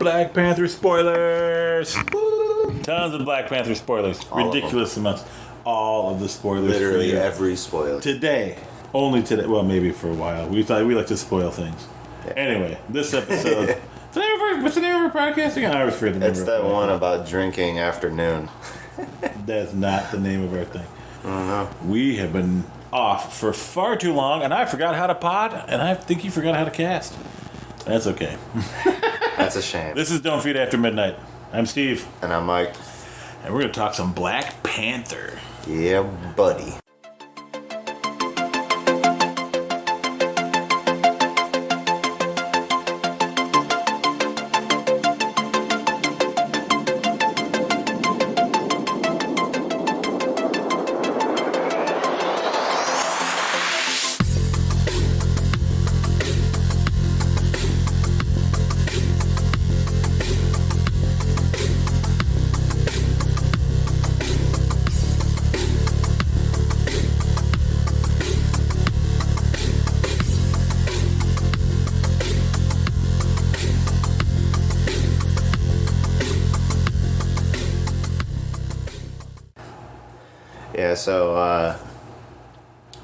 Black Panther spoilers. Tons of Black Panther spoilers. Ridiculous amounts. All of the spoilers. Literally every spoiler. Today. Only today. Well, maybe for a while. We thought we like to spoil things. Yeah. Anyway, this episode. What's the name of our podcast again? I always forget the name It's that one about drinking afternoon. That's not the name of our thing. I don't know. We have been off for far too long, and I forgot how to pod, and I think you forgot how to cast. That's okay. That's a shame. This is Don't Feed After Midnight. I'm Steve. And I'm Mike. And we're going to talk some Black Panther. Yeah, buddy.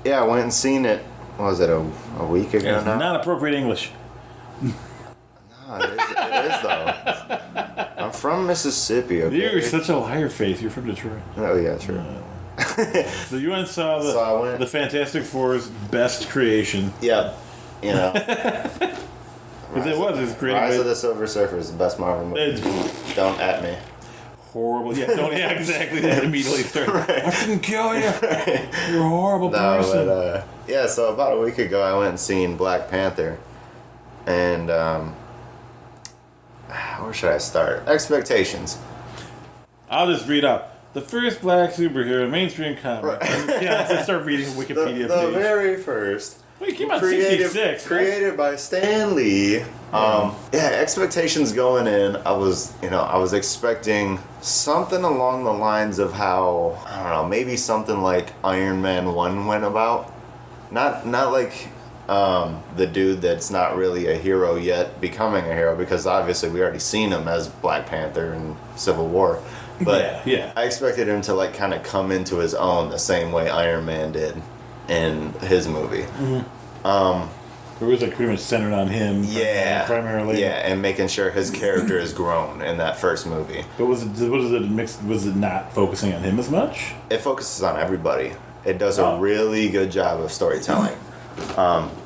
I went and seen it. What was it, a week ago it's now? Not appropriate English. No, it is though. I'm from Mississippi. Okay? You're such a liar, Faith. You're from Detroit. Oh yeah, true. So you went and saw the Fantastic Four's best creation. Yep. You know. It's created Rise of the Silver Surfer is the best Marvel movie. Don't at me. Horrible. Yeah, exactly. That immediately started. Right. I didn't kill you. You're a horrible person. But, so about a week ago I went and seen Black Panther. And, where should I start? Expectations. I'll just read out. The first black superhero, mainstream comic. Right. Yeah, let's start reading Wikipedia The page. very first. Well, it came out in 66. Created by Stan Lee. Expectations going in, I was expecting something along the lines of how, I don't know, maybe something like Iron Man 1 went about. Not like the dude that's not really a hero yet becoming a hero, because obviously we already seen him as Black Panther in Civil War. But yeah. I expected him to like kind of come into his own the same way Iron Man did in his movie. Mm-hmm. It was like pretty much centered on him. Primarily. Yeah, and making sure his character is grown in that first movie. But was it not focusing on him as much? It focuses on everybody. It does a really good job of storytelling.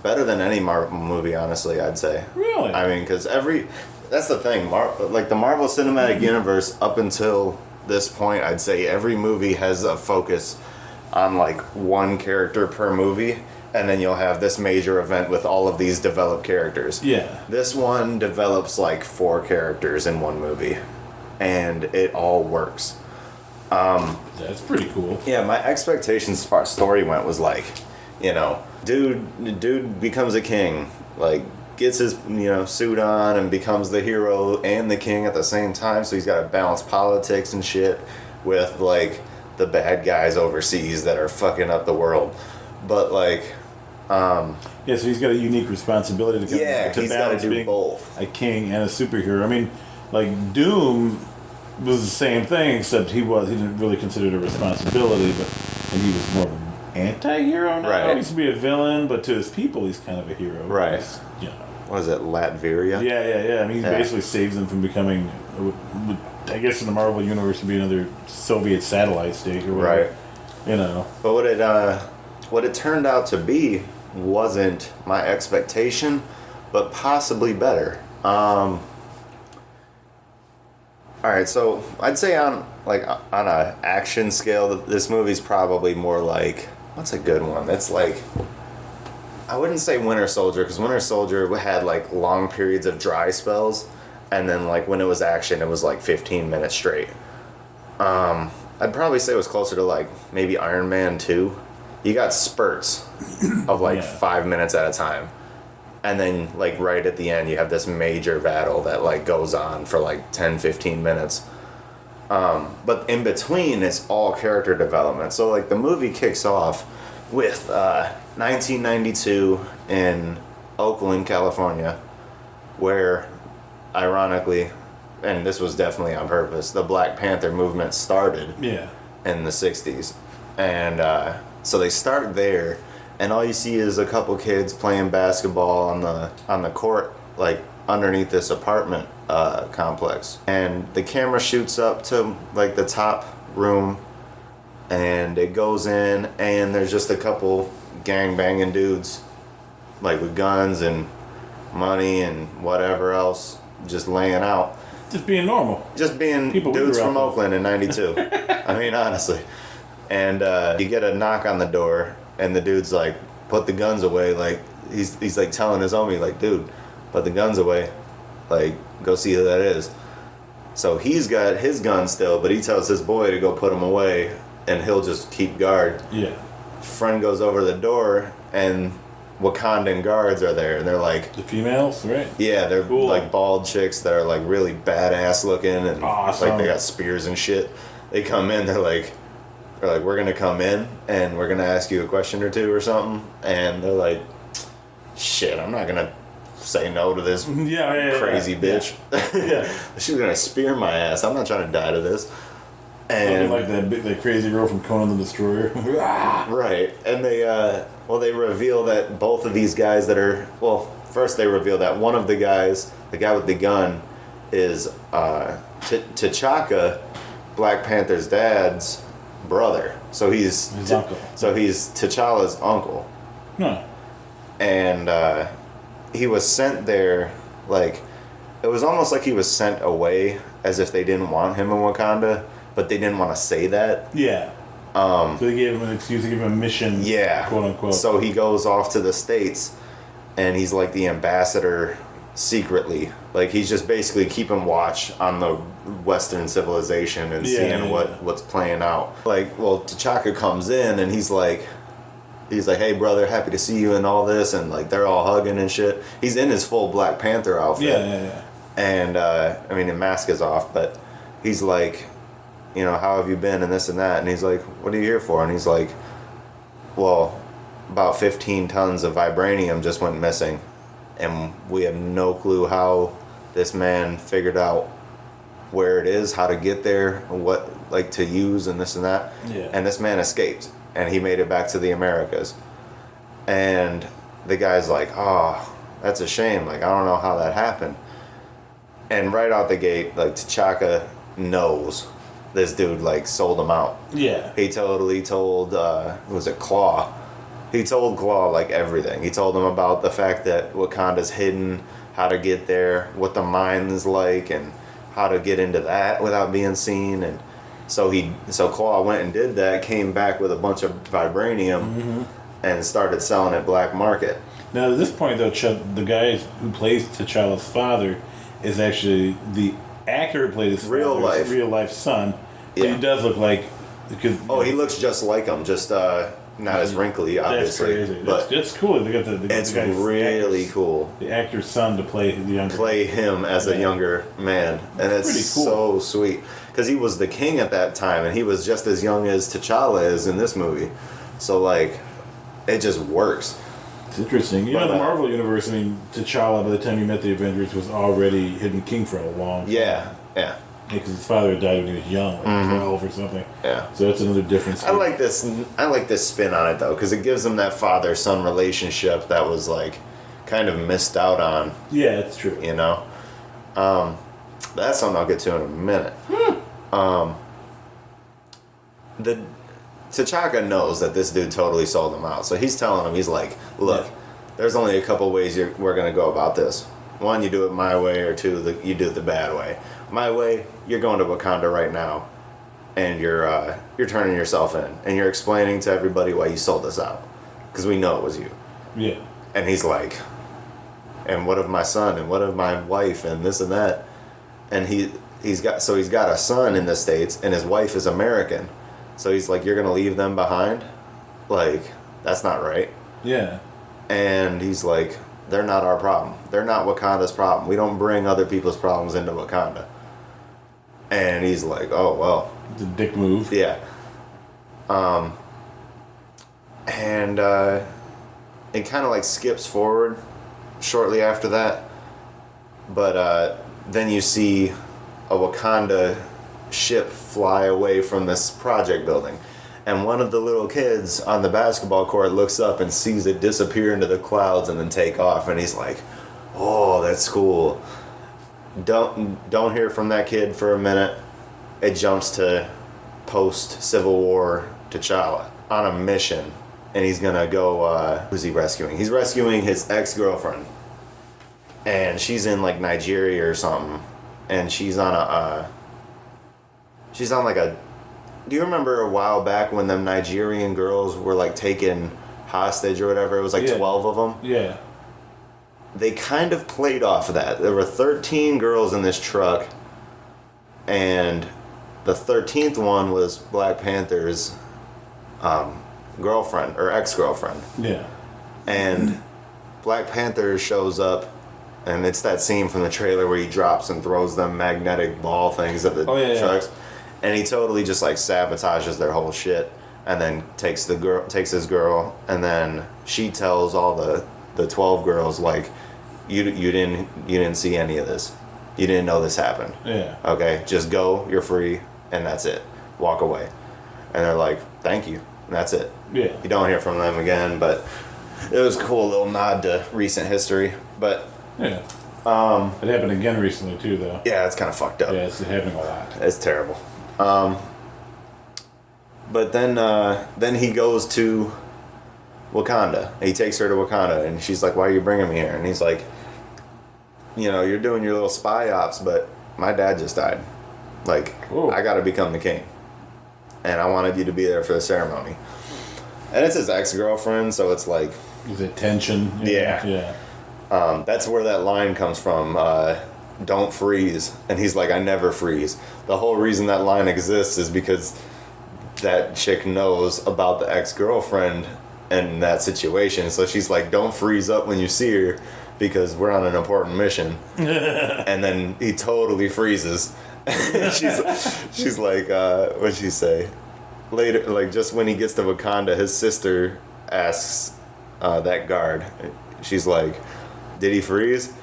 Better than any Marvel movie, honestly, I'd say. Really? I mean, because that's the thing. Like the Marvel Cinematic Universe, up until this point, I'd say every movie has a focus on like one character per movie, and then you'll have this major event with all of these developed characters. Yeah. This one develops like 4 characters in one movie, and it all works. That's pretty cool. Yeah, my expectations as far as story went was like, dude becomes a king, like gets his suit on and becomes the hero and the king at the same time, so he's got to balance politics and shit with like the bad guys overseas that are fucking up the world. But like so he's got a unique responsibility to he's got to do being both, a king and a superhero. I mean, like Doom was the same thing, except he didn't really consider it a responsibility, and he was more of an anti-hero now. Right. He used to be a villain, but to his people he's kind of a hero. Right. What is it, Latveria? Yeah. I mean, he basically saves them from becoming, I guess in the Marvel universe, to be another Soviet satellite state or whatever. Right. But what it turned out to be wasn't my expectation, but possibly better. Alright, so I'd say on a action scale, this movie's probably more like, what's a good one? It's like, I wouldn't say Winter Soldier, because Winter Soldier had like long periods of dry spells, and then like when it was action, it was like 15 minutes straight. I'd probably say it was closer to like maybe Iron Man 2. You got spurts of like 5 minutes at a time. And then, like, right at the end, you have this major battle that, like, goes on for, like, 10, 15 minutes. But in between, it's all character development. So, like, the movie kicks off with 1992 in Oakland, California, where ironically, and this was definitely on purpose, the Black Panther movement started Yeah. in the 60s. And so they start there, and all you see is a couple kids playing basketball on the court, like underneath this apartment complex. And the camera shoots up to like the top room, and it goes in, and there's just a couple gang banging dudes, like with guns and money and whatever else, just laying out. Just being normal. Just being People dudes from with. Oakland in '92. I mean, honestly. And you get a knock on the door, and the dude's like, put the guns away. Like, he's like telling his homie, like, dude, put the guns away. Like, go see who that is. So he's got his gun still, but he tells his boy to go put them away, and he'll just keep guard. Yeah. Friend goes over to the door, and Wakandan guards are there, and they're like, The females, right? yeah, they're Cool. like bald chicks that are like really badass looking, and Awesome. like they got spears and shit. They come in, they're like, we're gonna come in and we're gonna ask you a question or two or something, and they're like, shit, I'm not gonna say no to this Yeah. crazy bitch. Yeah. She's gonna spear my ass. I'm not trying to die to this. Looking And like that crazy girl from Conan the Destroyer. Ah! right, and they reveal that both of these guys that are, well, first they reveal that one of the guys, the guy with the gun, is T'Chaka, Black Panther's dad's brother. So he's His uncle. So he's T'Challa's uncle, No. and he was sent there, like, it was almost like he was sent away as if they didn't want him in Wakanda, but they didn't want to say that. Yeah. So they gave him an excuse to give him a mission. Yeah. Quote unquote. So he goes off to the States, and he's like the ambassador secretly. Like, he's just basically keeping watch on the Western civilization and seeing what's playing out. Like, well, T'Chaka comes in, and he's like, hey brother, happy to see you and all this, and like they're all hugging and shit. He's in his full Black Panther outfit. Yeah. And I mean, the mask is off, but he's like, you know, how have you been and this and that? And he's like, what are you here for? And he's like, well, about 15 tons of vibranium just went missing, and we have no clue how this man figured out where it is, how to get there, what like to use and this and that. Yeah. And this man escaped, and he made it back to the Americas. And the guy's like, oh, that's a shame. Like, I don't know how that happened. And right out the gate, like, T'Chaka knows this dude, like, sold him out. Yeah. He totally told, was it Claw? He told Claw, like, everything. He told him about the fact that Wakanda's hidden, how to get there, what the mine's like, and how to get into that without being seen. And so Claw went and did that, came back with a bunch of vibranium, and started selling it black market. Now, at this point, though, the guy who plays T'Challa's father is actually the actor who plays his Real life son. But Yeah. he does look like... Because, He looks just like him, just not as wrinkly, obviously. That's crazy. But That's cool. They got it's the guy's really cool. The actor's son to play the younger... Play him as a younger man, and it's Pretty cool. so sweet because he was the king at that time, and he was just as young as T'Challa is in this movie. So like, it just works. It's interesting. You know, the Marvel universe, I mean, T'Challa, by the time he met the Avengers, was already hidden king for a long time. Yeah. Because his father had died when he was young, like 12 or something. Yeah. So that's another difference. I like this spin on it though, because it gives them that father-son relationship that was like kind of missed out on. Yeah, it's true. You know, that's something I'll get to in a minute. The T'Chaka knows that this dude totally sold him out, so he's telling him, he's like, look, there's only a couple ways we're gonna go about this. One, you do it my way, or two, you do it the bad way. My way, you're going to Wakanda right now, and you're turning yourself in, and you're explaining to everybody why you sold us out, because we know it was you. Yeah. And he's like, and what of my son, and what of my wife, and this and that, and he's got a son in the States, and his wife is American, so he's like, you're gonna leave them behind, like, that's not right. Yeah. And he's like, they're not our problem. They're not Wakanda's problem. We don't bring other people's problems into Wakanda. And he's like, oh, well. It's a dick move. Yeah. And it kind of like skips forward shortly after that. But then you see a Wakanda ship fly away from this project building. And one of the little kids on the basketball court looks up and sees it disappear into the clouds and then take off. And he's like, oh, that's cool. Don't hear from that kid for a minute. It jumps to post-Civil War T'Challa on a mission. And he's going to go, who's he rescuing? He's rescuing his ex-girlfriend. And she's in like Nigeria or something. And she's on like a, do you remember a while back when them Nigerian girls were like taken hostage or whatever? It was like 12 of them. Yeah. They kind of played off of that. There were 13 girls in this truck, and the 13th one was Black Panther's girlfriend or ex-girlfriend. Yeah. And Black Panther shows up, and it's that scene from the trailer where he drops and throws them magnetic ball things at the trucks. Yeah. And he totally just like sabotages their whole shit, and then takes his girl, and then she tells all the 12 girls like, you didn't see any of this, you didn't know this happened. Yeah. Okay, just go, you're free, and that's it. Walk away. And they're like, thank you, and that's it. Yeah. You don't hear from them again, but it was a cool little nod to recent history. But yeah. It happened again recently too, though. Yeah, it's kind of fucked up. Yeah, it's happening a lot. It's terrible. But then he goes to Wakanda. He takes her to Wakanda, and she's like, why are you bringing me here? And he's like, you're doing your little spy ops, but my dad just died. Like, ooh. I gotta become the king. And I wanted you to be there for the ceremony. And it's his ex-girlfriend, so it's like... Is it tension? Yeah. Yeah. That's where that line comes from. Don't freeze. And he's like, I never freeze. The whole reason that line exists is because that chick knows about the ex-girlfriend and that situation. So she's like, don't freeze up when you see her because we're on an important mission. And then he totally freezes. she's like, what'd she say? Later, like just when he gets to Wakanda, his sister asks that guard, she's like, did he freeze?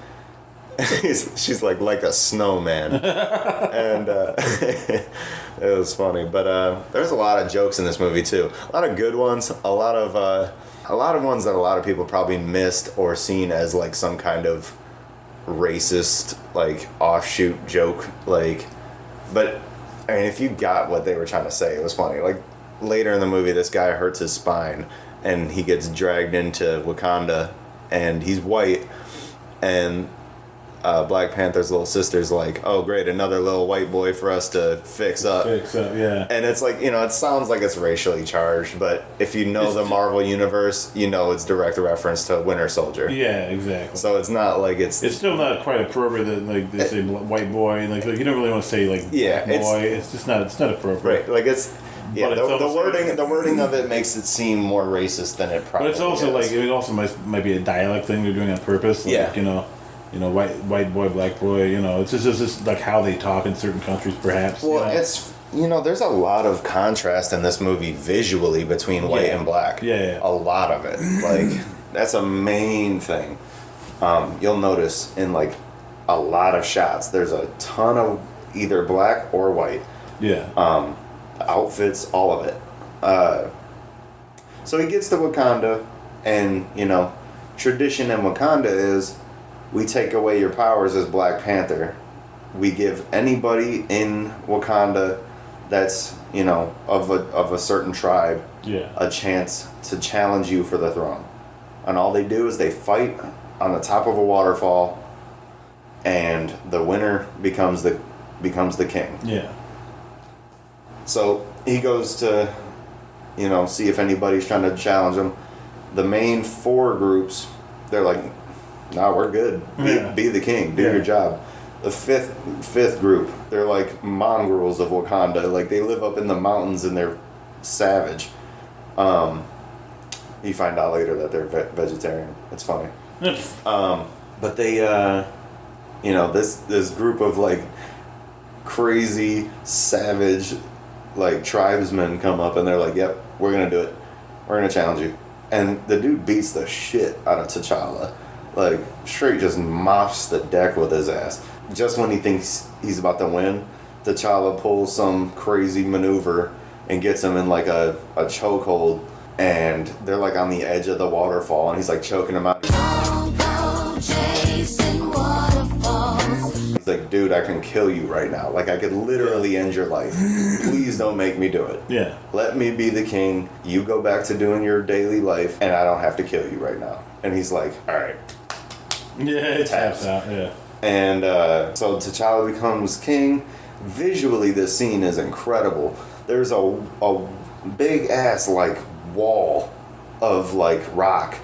She's like a snowman. And it was funny. But there's a lot of jokes in this movie too. A lot of good ones. A lot of ones that a lot of people probably missed or seen as like some kind of racist like offshoot joke. Like, but I mean, if you got what they were trying to say, it was funny. Like later in the movie, this guy hurts his spine and he gets dragged into Wakanda, and he's white, and Black Panther's little sister's like, oh great, another little white boy for us to fix up. Yeah. And it's like, it sounds like it's racially charged, but if you know the Marvel universe, it's direct reference to Winter Soldier. Yeah, exactly. So it's not like it's still not quite appropriate that like they say white boy, like you don't really want to say like boy. It's just not. It's not appropriate. Right. Like it's. Yeah, the wording of it makes it seem more racist than it probably is. But it's also like it also might be a dialect thing they're doing on purpose. Like, white boy, black boy. It's just like how they talk in certain countries, perhaps. Well, it's there's a lot of contrast in this movie visually between white and black. Yeah. A lot of it. Like that's a main thing. You'll notice in like a lot of shots, there's a ton of either black or white. Yeah. Outfits, all of it. So he gets to Wakanda, and tradition in Wakanda is we take away your powers as Black Panther. We give anybody in Wakanda that's of a certain tribe a chance to challenge you for the throne. And all they do is they fight on the top of a waterfall, and the winner becomes the king. Yeah. So he goes to, see if anybody's trying to challenge him. The main four groups, they're like, nah, we're good. Be the king. Do your job. The fifth group, they're like mongrels of Wakanda. Like, they live up in the mountains and they're savage. You find out later that they're vegetarian. It's funny. But they, this group of, like, crazy, savage, like, tribesmen come up and they're like, yep, we're gonna do it. We're gonna challenge you. And the dude beats the shit out of T'Challa. Like, straight just mops the deck with his ass. just when he thinks he's about to win, T'Challa pulls some crazy maneuver and gets him in like a chokehold, and they're like on the edge of the waterfall, and he's like choking him out. Don't go chasing waterfalls. He's like, dude, I can kill you right now. Like, I could literally end your life. Please don't make me do it. Yeah. Let me be the king. You go back to doing your daily life, and I don't have to kill you right now. And he's like, all right. Yeah, it taps out, yeah. And so T'Challa becomes king. Visually, this scene is incredible. There's a big ass like wall of like rock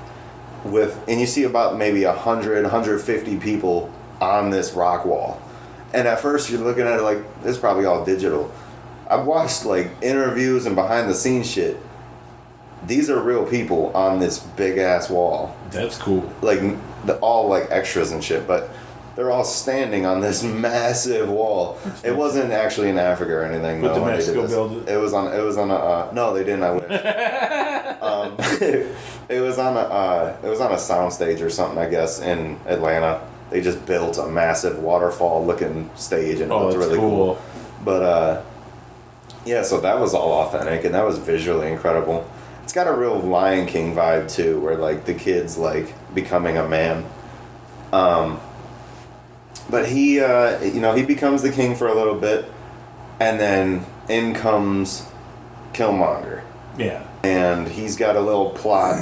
and you see about maybe 150 people on this rock wall. And at first you're looking at it like, this is probably all digital. I've watched like interviews and behind the scenes shit. These are real people on this big ass wall. That's cool. Like all like extras and shit, but they're all standing on this massive wall. It wasn't actually in Africa or anything. But no, did Mexico build it? It was on a no, they didn't. I wish. It was on a soundstage or something, I guess, in Atlanta. They just built a massive waterfall looking stage, and it looked really cool. But yeah, so that was all authentic, and that was visually incredible. It's got a real Lion King vibe too, where like the kid's like becoming a man. But he, he becomes the king for a little bit, and then in comes Killmonger. Yeah. And he's got a little plot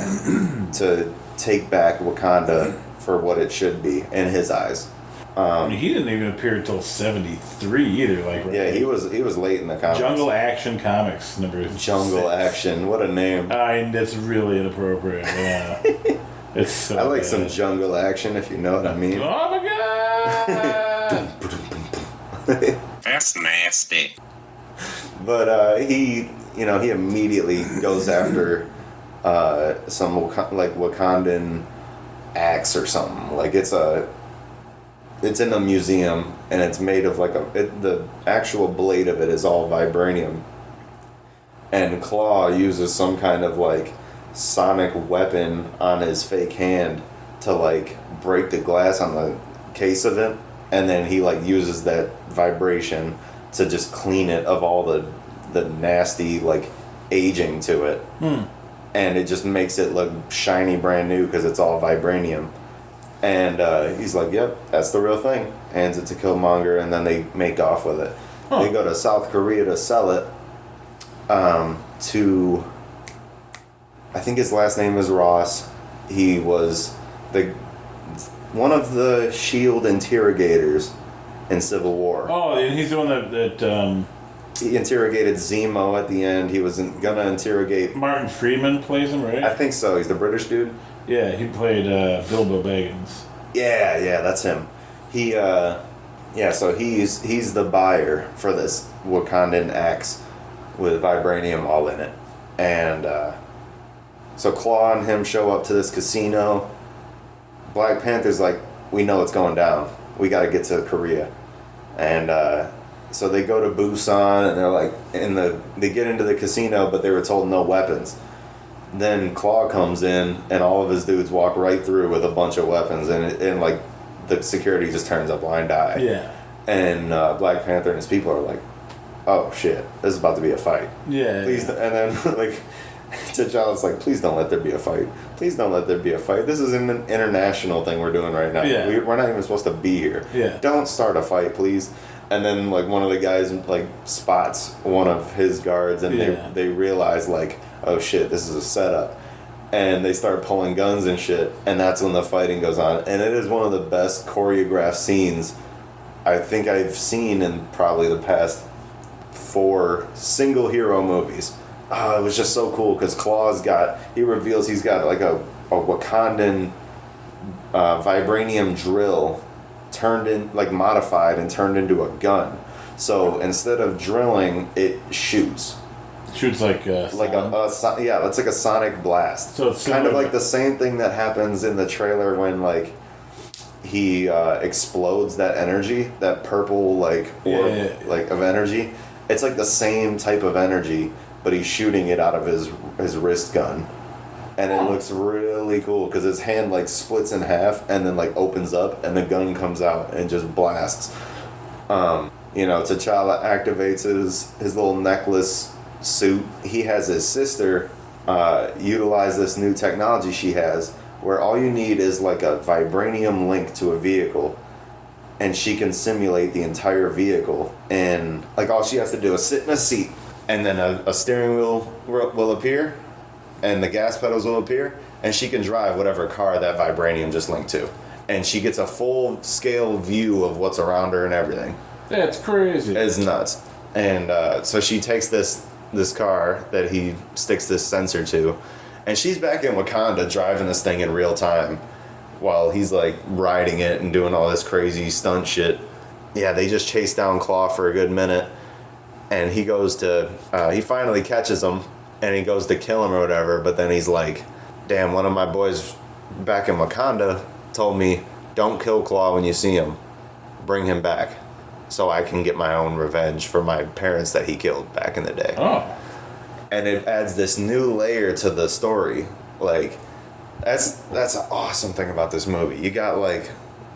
to take back Wakanda for what it should be in his eyes. He didn't even appear until 73 either. Like, right? Yeah, he was late in the comics. Jungle Action Comics number Jungle 6. Action, what a name! That's really inappropriate. Yeah, it's so I like bad. some jungle action, if you know what I mean. Oh my god! That's nasty. But he immediately goes after some Wakandan axe or something. Like it's in a museum, and it's made of the actual blade of it is all vibranium. And Claw uses some kind of like sonic weapon on his fake hand to like break the glass on the case of it, and then he like uses that vibration to just clean it of all the nasty like aging to it. And it just makes it look shiny brand new because it's all vibranium. And he's like, yep, that's the real thing. Hands it to Killmonger, and then they make off with it. They go to South Korea to sell it to, I think his last name is Ross. He was one of the SHIELD interrogators in Civil War. Oh, and he's the one that He interrogated Zemo at the end. He was gonna interrogate... Martin Freeman plays him, right? I think so. He's the British dude. Yeah, he played Bilbo Baggins. Yeah, that's him. So he's the buyer for this Wakandan axe with vibranium all in it. And so Claw and him show up to this casino. Black Panther's like, we know what's going down. We gotta get to Korea. And so they go to Busan, and they're like, they get into the casino, but they were told no weapons. Then Claw comes in, and all of his dudes walk right through with a bunch of weapons, and like the security just turns a blind eye. Yeah. And Black Panther and his people are like, oh shit, this is about to be a fight. Yeah. Please, and then like T'Challa's like, please don't let there be a fight. Please don't let there be a fight. This is an international thing we're doing right now. Yeah. We're not even supposed to be here. Yeah. Don't start a fight, please. And then like one of the guys like spots one of his guards, and they realize like, oh shit, this is a setup. And they start pulling guns and shit, and that's when the fighting goes on. And it is one of the best choreographed scenes I think I've seen in probably the past 4 single hero movies. It was just so cool because he reveals he's got like a Wakandan vibranium drill modified and turned into a gun. So instead of drilling, it shoots. Shoots like that's like a sonic blast. So it's kind of similar- like the same thing that happens in the trailer when like he explodes that energy, that purple like orb like of energy. It's like the same type of energy, but he's shooting it out of his wrist gun. and it looks really cool because his hand like splits in half and then like opens up and the gun comes out and just blasts. T'Challa activates his little necklace suit. He has his sister utilize this new technology she has where all you need is like a vibranium link to a vehicle and she can simulate the entire vehicle, and like all she has to do is sit in a seat and then a steering wheel will appear and the gas pedals will appear and she can drive whatever car that vibranium just linked to, and she gets a full scale view of what's around her and everything. That's crazy. It's nuts. And so she takes this car that he sticks this sensor to, and she's back in Wakanda driving this thing in real time while he's like riding it and doing all this crazy stunt shit. Yeah, they just chase down Claw for a good minute, and he finally catches him and he goes to kill him or whatever, but then he's like, damn, one of my boys back in Wakanda told me, don't kill Claw when you see him, bring him back so I can get my own revenge for my parents that he killed back in the day. Oh. And it adds this new layer to the story. Like, that's an awesome thing about this movie. You got like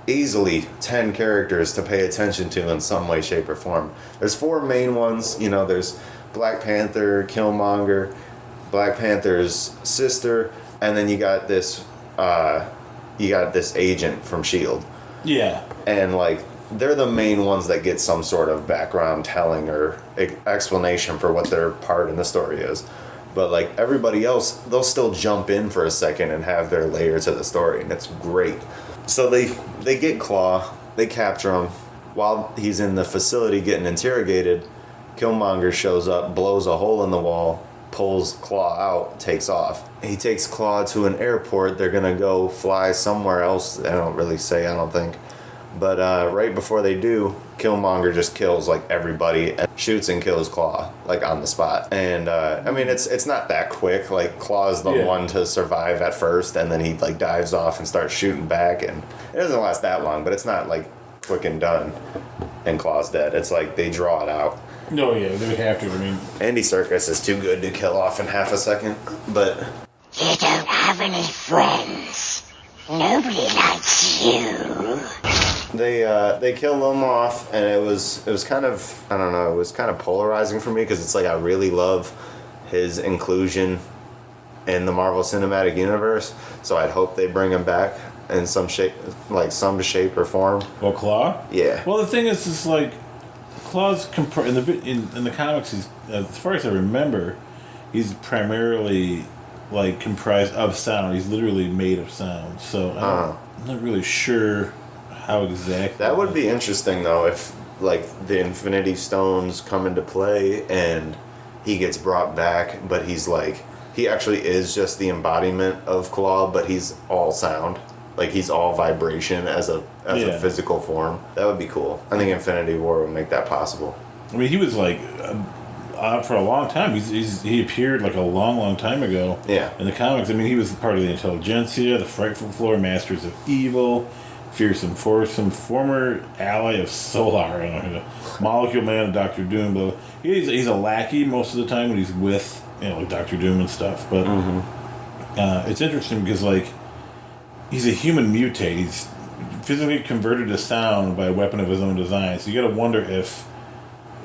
easily 10 characters to pay attention to in some way, shape, or form. There's 4 main ones. There's Black Panther, Killmonger, Black Panther's sister, and then you got this agent from S.H.I.E.L.D. Yeah. And like, they're the main ones that get some sort of background telling or explanation for what their part in the story is. But like everybody else, they'll still jump in for a second and have their layer to the story, and it's great. So they get Claw, they capture him. While he's in the facility getting interrogated, Killmonger shows up, blows a hole in the wall, pulls Claw out, takes off. He takes Claw to an airport. They're gonna go fly somewhere else. They don't really say, I don't think. But right before they do, Killmonger just kills like everybody and shoots and kills Claw like on the spot. And I mean, it's not that quick. Like Claw's the one to survive at first, and then he like dives off and starts shooting back, and it doesn't last that long. But it's not like quick and done. And Claw's dead. It's like they draw it out. No, yeah, they would have to. I mean, Andy Serkis is too good to kill off in half a second. But You don't have any friends. Nobody likes you. they killed him off, and it was kind of, I don't know, it was kind of polarizing for me because it's like I really love his inclusion in the Marvel Cinematic Universe, so I'd hope they bring him back in some shape or form. well, Claw. Yeah. Well, the thing is like Claw's in the comics. He's, as far as I remember, he's primarily like comprised of sound. He's literally made of sound. So I'm not really sure how exactly. That would be interesting though if like the Infinity Stones come into play and he gets brought back, but he's like, he actually is just the embodiment of Claw, but he's all sound. Like he's all vibration as a physical form. That would be cool. I think Infinity War would make that possible. I mean, he was like for a long time. He appeared like a long time ago. Yeah. In the comics, I mean, he was part of the Intelligentsia, the Frightful Floor, Masters of Evil, Fearsome Foursome, former ally of Solar, I don't know, Molecule Man and Doctor Doom. But he's a lackey most of the time when he's with like Doctor Doom and stuff. But it's interesting because like he's a human mutate. He's physically converted to sound by a weapon of his own design. So you got to wonder if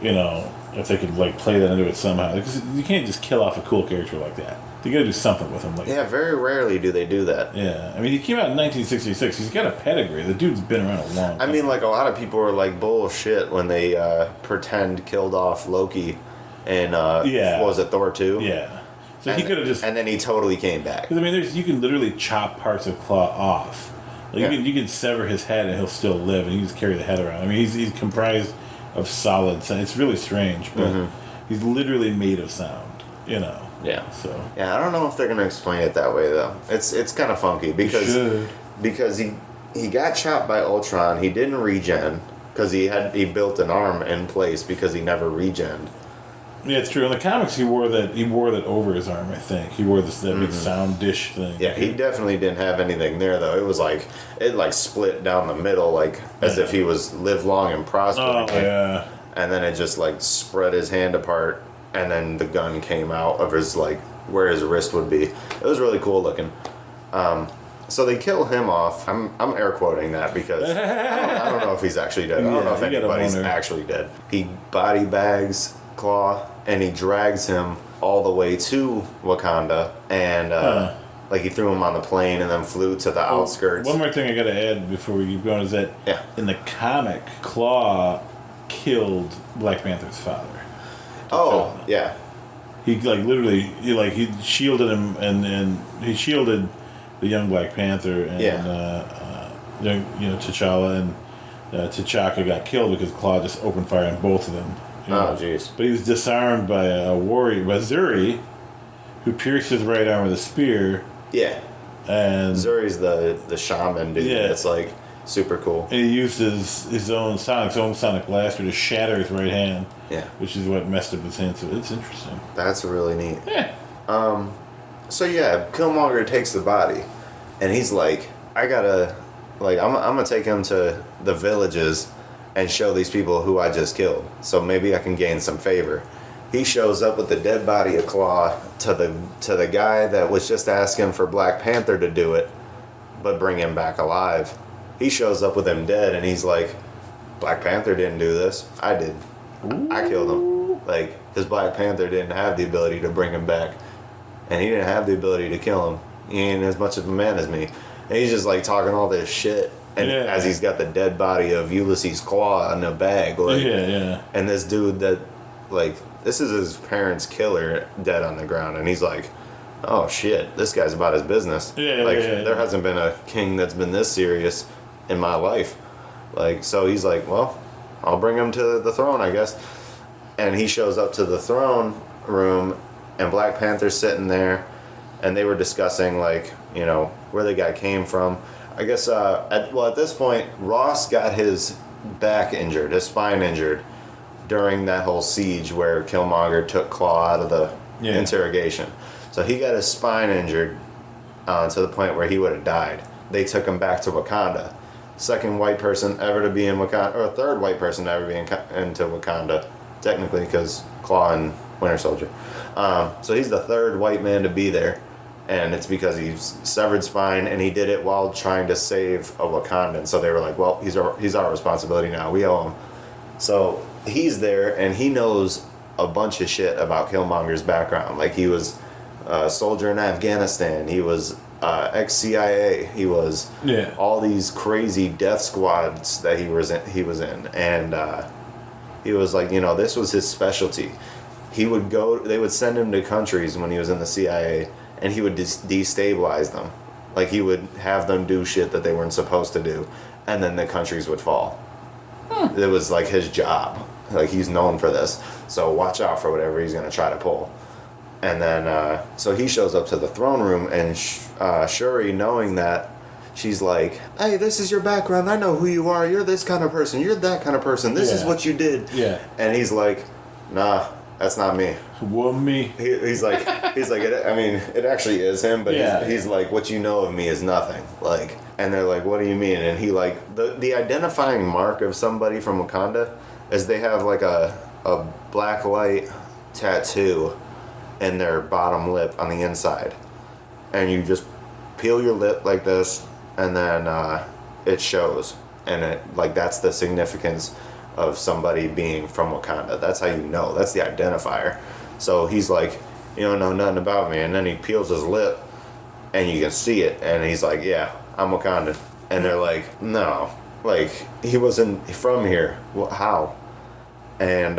if they could like play that into it somehow, because you can't just kill off a cool character like that. You got to do something with him. Like, yeah, very rarely do they do that. Yeah, I mean, he came out in 1966. He's got a pedigree. The dude's been around a long time. I mean, like a lot of people were like bullshit when they pretend killed off Loki and what was it, Thor 2? Yeah. So he could have just, and then he totally came back. Because I mean, you can literally chop parts of Claw off. Like you can sever his head and he'll still live, and you just carry the head around. I mean, he's comprised of solid sound. It's really strange, but he's literally made of sound. Yeah. So. Yeah, I don't know if they're gonna explain it that way though. It's kind of funky because he got chopped by Ultron. He didn't regen because he built an arm in place because he never regened. Yeah, it's true. In the comics, he wore that over his arm. I think he wore that big sound dish thing. Yeah, he definitely didn't have anything there though. It was like it split down the middle, like as if he was live long and prosper. Oh yeah. And then it just like spread his hand apart, and then the gun came out of his, like, where his wrist would be. It was really cool looking. So they kill him off. I'm air quoting that because I don't know if he's actually dead. I don't know if anybody's actually dead. He body bags Claw, and he drags him all the way to Wakanda, and like he threw him on the plane and then flew to the outskirts. One more thing I gotta add before we keep going is that in the comic, Claw killed Black Panther's father. Oh, yeah. He literally he shielded him and he shielded the young Black Panther and T'Challa and T'Chaka got killed because Claw just opened fire on both of them. Oh, jeez. But he was disarmed by a warrior, by Zuri, who pierced his right arm with a spear. Yeah. And Zuri's the shaman dude. Yeah. That's like super cool. And he used his own sonic blaster to shatter his right hand. Yeah. Which is what messed up his hand. So it's interesting. That's really neat. Yeah. So yeah, Killmonger takes the body, and he's like, I gotta, like, I'm gonna take him to the villages and show these people who I just killed. So maybe I can gain some favor. He shows up with the dead body of Claw to the guy that was just asking for Black Panther to do it, but bring him back alive. He shows up with him dead, and he's like, Black Panther didn't do this. I did. I killed him. Like, because Black Panther didn't have the ability to bring him back. And he didn't have the ability to kill him. He ain't as much of a man as me. And he's just like talking all this shit. And as he's got the dead body of Ulysses Claw in a bag. Like, and this dude that, like, this is his parents' killer dead on the ground. And he's like, oh shit, this guy's about his business. There hasn't been a king that's been this serious in my life. Like, so he's like, well, I'll bring him to the throne, I guess. And he shows up to the throne room, and Black Panther's sitting there, and they were discussing, like, you know, where the guy came from. I guess, at this point, Ross got his back injured, his spine injured, during that whole siege where Killmonger took Claw out of the interrogation. So he got his spine injured to the point where he would have died. They took him back to Wakanda. Second white person ever to be in Wakanda, or third white person to ever be into Wakanda, technically, because Claw and Winter Soldier. So he's the third white man to be there, and it's because he's severed spine, and he did it while trying to save a Wakandan. So they were like, well, he's our responsibility now. We owe him. So he's there, and he knows a bunch of shit about Killmonger's background. Like, he was a soldier in Afghanistan. He was ex-CIA. He was all these crazy death squads that he was in. And he was like, you know, this was his specialty. They would send him to countries when he was in the CIA, and he would destabilize them. Like, he would have them do shit that they weren't supposed to do, and then the countries would fall. It was like his job. Like, he's known for this. So watch out for whatever he's going to try to pull. And then, so he shows up to the throne room, and Shuri, knowing that, she's like, hey, this is your background. I know who you are. You're this kind of person. You're that kind of person. This is what you did. Yeah. And he's like, nah, that's not me. What, me? He's like, it actually is him, but he's like, what you know of me is nothing. Like, and they're like, what do you mean? And he, like, the identifying mark of somebody from Wakanda is they have like a black light tattoo in their bottom lip on the inside, and you just peel your lip like this, and then it shows, and it, like, that's the significance of somebody being from Wakanda. That's how you know. That's the identifier. So he's like, you don't know nothing about me, and then he peels his lip, and you can see it, and he's like, yeah, I'm Wakandan. And they're like, no, like, he wasn't from here. Well, how? And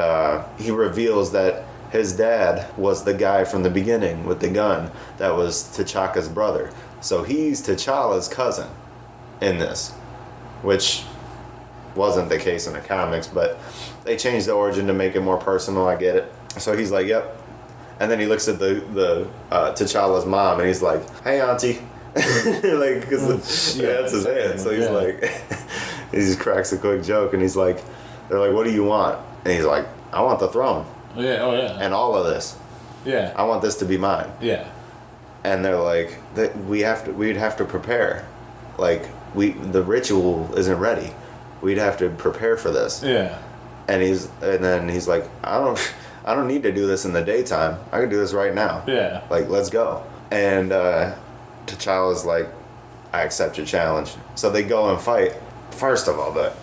he reveals that his dad was the guy from the beginning with the gun that was T'Chaka's brother. So he's T'Challa's cousin in this, which wasn't the case in the comics, but they changed the origin to make it more personal. I get it. So he's like, yep. And then he looks at the T'Challa's mom, and he's like, hey, auntie. Like, because that's his aunt. So he's like, he just cracks a quick joke, and he's like, they're like, what do you want? And he's like, I want the throne. Yeah, oh yeah. And all of this. Yeah. I want this to be mine. Yeah. And they're like, we'd have to prepare. Like, the ritual isn't ready. We'd have to prepare for this. Yeah. And then he's like, I I don't need to do this in the daytime. I can do this right now. Yeah. Like, let's go. And T'Challa's like, I accept your challenge. So they go and fight. First of all, the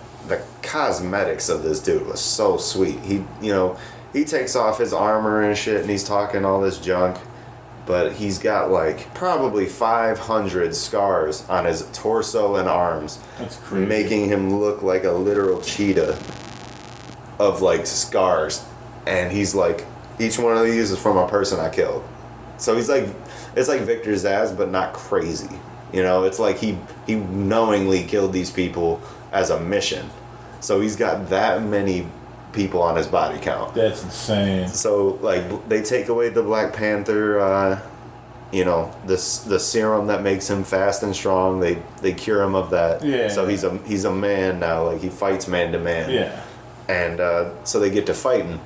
cosmetics of this dude was so sweet. He takes off his armor and shit, and he's talking all this junk. But he's got like probably 500 scars on his torso and arms. That's crazy. Making him look like a literal cheetah of like scars. And he's like, each one of these is from a person I killed. So he's like, it's like Victor Zsasz, but not crazy. It's like he knowingly killed these people as a mission. So he's got that many people on his body count. That's insane. So like they take away the Black Panther, the serum that makes him fast and strong. They cure him of that. Yeah. So he's a man now. Like he fights man to man. Yeah. And so they get to fighting.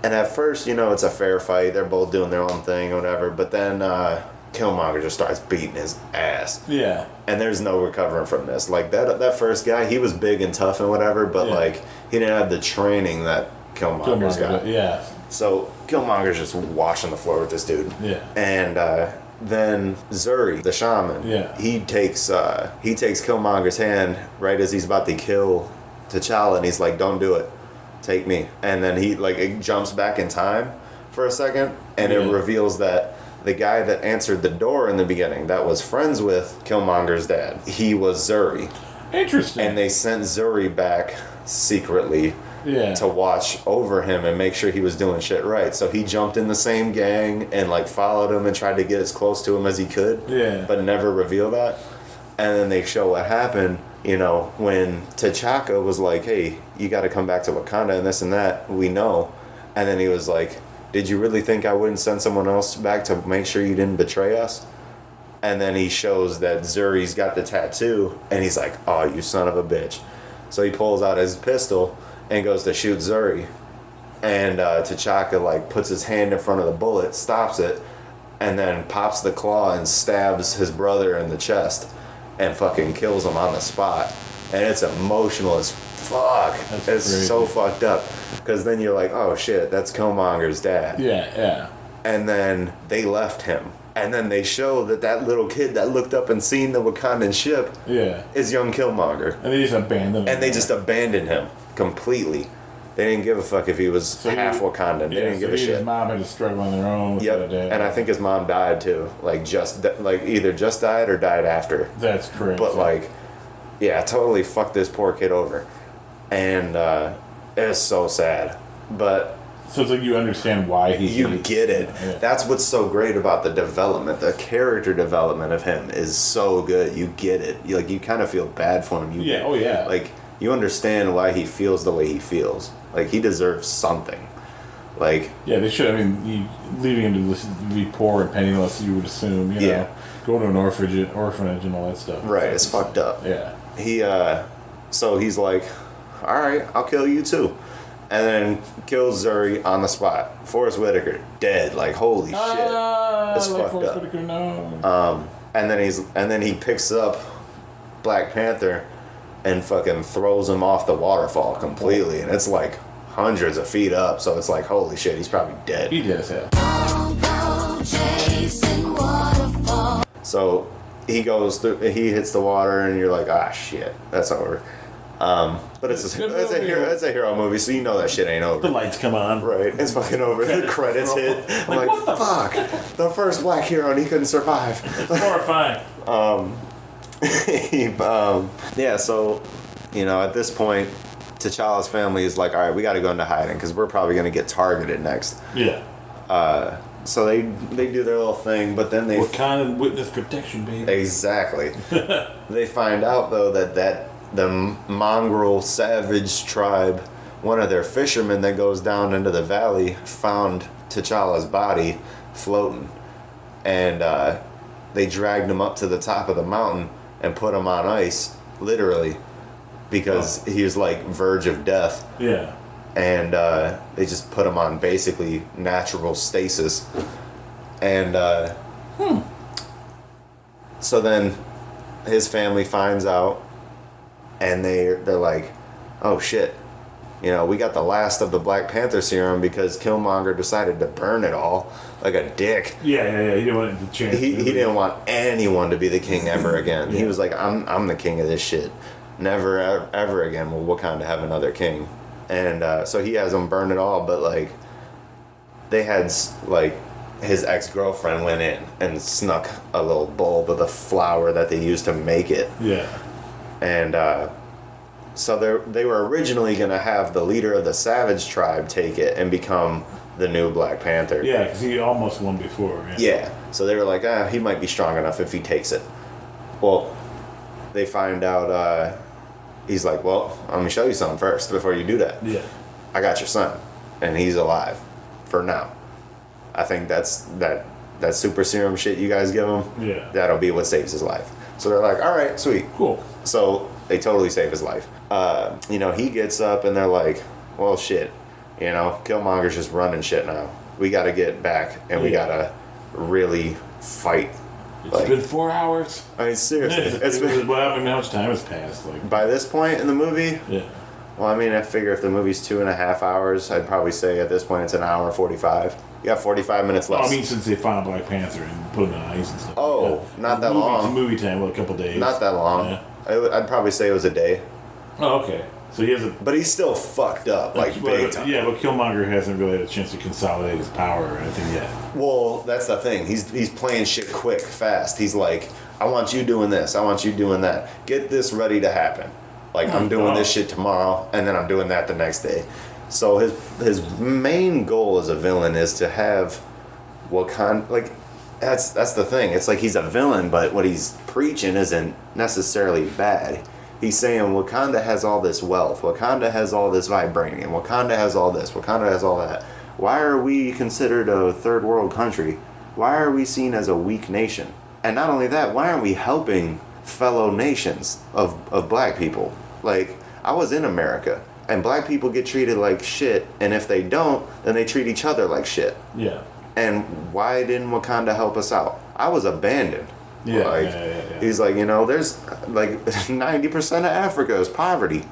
And at first, it's a fair fight. They're both doing their own thing or whatever. But then Killmonger just starts beating his ass. Yeah. And there's no recovering from this. Like that first guy, he was big and tough and whatever, but like he didn't have the training that Killmonger's got. Yeah. So Killmonger's just washing the floor with this dude. Yeah. And then Zuri, the shaman, he takes Killmonger's hand right as he's about to kill T'Challa, and he's like, "Don't do it, take me." And then he it jumps back in time for a second, and it reveals that the guy that answered the door in the beginning, that was friends with Killmonger's dad, he was Zuri. Interesting. And they sent Zuri back secretly to watch over him and make sure he was doing shit right. So he jumped in the same gang and followed him and tried to get as close to him as he could. Yeah. But never reveal that. And then they show what happened, when T'Chaka was like, "Hey, you got to come back to Wakanda and this and that. We know." And then he was like, "Did you really think I wouldn't send someone else back to make sure you didn't betray us?" And then he shows that Zuri's got the tattoo, and he's like, "Oh, you son of a bitch." So he pulls out his pistol and goes to shoot Zuri. And T'Chaka puts his hand in front of the bullet, stops it, and then pops the claw and stabs his brother in the chest and fucking kills him on the spot. And it's emotional as fuck. It's crazy. So fucked up. Because then you're like, oh shit, that's Killmonger's dad. Yeah. And then they left him. And then they show that little kid that looked up and seen the Wakandan ship is young Killmonger. And they just abandoned him. And they just abandoned him completely. They didn't give a fuck if he was half Wakandan. They didn't give a shit. His mom had to struggle on their own. Yep. And I think his mom died too. Either just died or died after. That's crazy. But totally fucked this poor kid over. And it's so sad. But so it's like you understand why you get it. Yeah. That's what's so great about the development. The character development of him is so good. You get it. You kind of feel bad for him. You understand why he feels the way he feels. He deserves something. They should. Leaving him to be poor and penniless, you would assume. Go to an orphanage and all that stuff. Right. It's fucked up. Yeah. So he's like, all right, I'll kill you too. And then kills Zuri on the spot. Forrest Whitaker dead. Holy shit, it's fucked up. Whitaker, no. And then he picks up Black Panther and fucking throws him off the waterfall completely, and it's hundreds of feet up. So it's holy shit, he's probably dead. He did as hell. So he goes through. He hits the water, and you're like, ah, shit, that's over. But it's a hero movie, so you know that shit ain't over. The lights come on. Right, it's fucking over. The credits hit. I'm like, what the fuck? The first black hero, and he couldn't survive. Horrifying. So, at this point, T'Challa's family is like, all right, we got to go into hiding because we're probably going to get targeted next. Yeah. So they do their little thing, but then Wakandan witness protection, baby. Exactly. They find out though that the mongrel savage tribe, one of their fishermen that goes down into the valley, found T'Challa's body floating, and they dragged him up to the top of the mountain and put him on ice, literally, because he was verge of death. Yeah. And they just put him on basically natural stasis. And so then his family finds out, and they're like, oh shit, we got the last of the Black Panther serum because Killmonger decided to burn it all like a dick. Yeah. He didn't want the chance. He didn't want anyone to be the king ever again. He was like, I'm the king of this shit. Never ever again will Wakanda have another king. And so he has them burn it all, but like they had like his ex-girlfriend went in and snuck a little bulb of the flower that they used to make it. Yeah. And so they were originally going to have the leader of the Savage tribe take it and become the new Black Panther. Yeah, because he almost won before. Yeah. So they were like, he might be strong enough if he takes it. Well, they find out, he's like, well, let me show you something first before you do that. Yeah. I got your son, and he's alive for now. I think that super serum shit you guys give him, that'll be what saves his life. So they're like, all right, sweet. Cool. So they totally save his life. He gets up and they're like, well, shit. Killmonger's just running shit now. We got to get back and we got to really fight. It's been 4 hours. I mean, seriously. It's been, well, I mean, how much time has passed? Like, by this point in the movie? Yeah. Well, I mean, I figure if the movie's 2.5 hours, I'd probably say at this point it's an hour 45. You got 45 minutes left. I mean, since they found Black Panther and put him on ice and stuff. Oh, not that long. Movie time, a couple days. Not that long. Yeah. I'd probably say it was a day. Oh, okay. So he has a... But he's still fucked up, big time. Yeah, but Killmonger hasn't really had a chance to consolidate his power or anything yet. Well, that's the thing. He's playing shit quick, fast. He's like, I want you doing this. I want you doing that. Get this ready to happen. Like, I'm doing this shit tomorrow, and then I'm doing that the next day. So his main goal as a villain is to have Wakanda... Like, that's the thing. It's like he's a villain, but what he's preaching isn't necessarily bad. He's saying Wakanda has all this wealth. Wakanda has all this vibranium. Wakanda has all this. Wakanda has all that. Why are we considered a third world country? Why are we seen as a weak nation? And not only that, why aren't we helping fellow nations of black people? Like, I was in America, and black people get treated like shit, and if they don't, then they treat each other like shit. Yeah. And why didn't Wakanda help us out? I was abandoned. Yeah, yeah. He's like, there's like 90% of Africa is poverty.